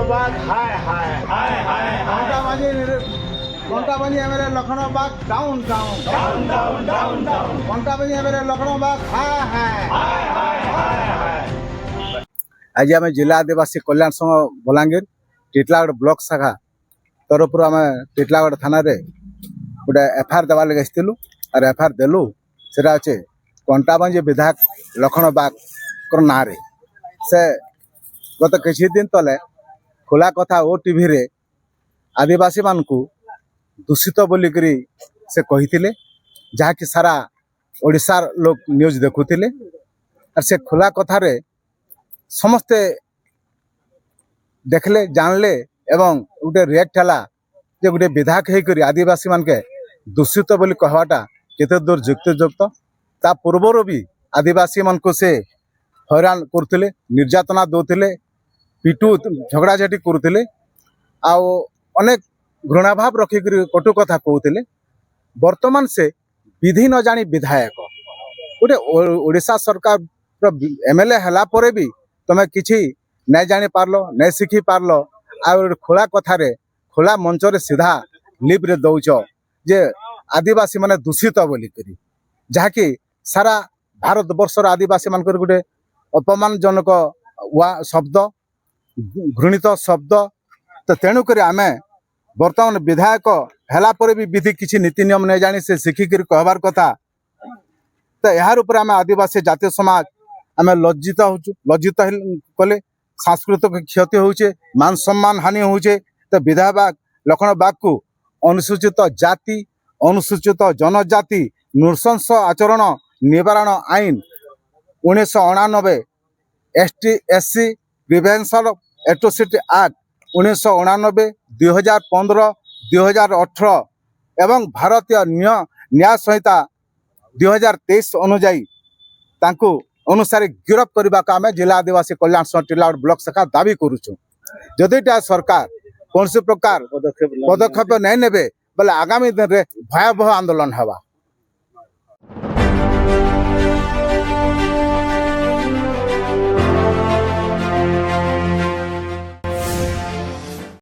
बाग हाय हाय हाय हाय घंटाबाजी MLA Lakhanbag down down down down down down घंटाबाजी एमएलए लखनबाग हाय हाय हाय हाय हाय हाय आज आम जिला आदिवासी कल्याण संघ बलांगीर टिटलागढ़ ब्लॉक शाखा तरफ आम टिटलागढ़ थाना रे गोटे एफआईआर देवार लगे आसलु और एफआईआर देलु से अच्छे कंटाबांजी विधायक लखन बाग ना से गत किछि दिन तले खोला कथा ओ टीवी रे आदिवासी मानकु दूषित बोलिकरी से कही जहाँकि सारा ओडिशार लोग न्यूज देखुले और से खोला कथार समस्ते देखले जानले एवं गोटे रिएक्ट है जे गोटे विधायक होकर आदिवासी मान के दूषित बोली कहवाटा केते दूर युक्तियुक्त ता पूर्वर भी आदिवासी मान को से हैरान करते निर्यातना दौले पिटू झगड़ाझाटी करुले अनेक घृणाभाव रखिक कटु कथा कहते वर्तमान से विधि न जानी विधायक गोटे ओडिशा सरकार एमएलए हला परे भी तमे किछि नहीं जानी पारलो नहीं शिखी पारलो आ खोला कथार खोला मंच रे सीधा लिप रे दौच जे आदिवासी माने दूषित बोलिकरी जहाँकि सारा भारत वर्षर आदिवासी मान गोटे अपमानजनक शब्द घृणित शब्द तो तेणुक आम बर्तमान विधायक है भी विधि किसी नीति नियम नहीं जानी से शिखिक कहबार कथा तो यार ऊपर आम आदिवासी जातीय समाज आम लज्जित कले सांस्कृतिक क्षति होचे मान सम्मान हानि होचे तो विधायक बाग लखन बाग को अनुसूचित जाति अनुसूचित जनजाति नृशंस आचरण निवारण आईन 1999 ST SC prevention atrocity act 1999 2015 2018 एवं भारतीय न्याय संहिता 2023 अनुजाई तांको अनुसार गिरफ्त करने को आम जिला आदिवासी कल्याण संघ टिटलागढ़ ब्लॉक शाखा दाबी करुचु जदि सरकार कौन प्रकार पदक्षेप नहीं नेबे बोले आगामी दिन में भयावह आंदोलन होगा।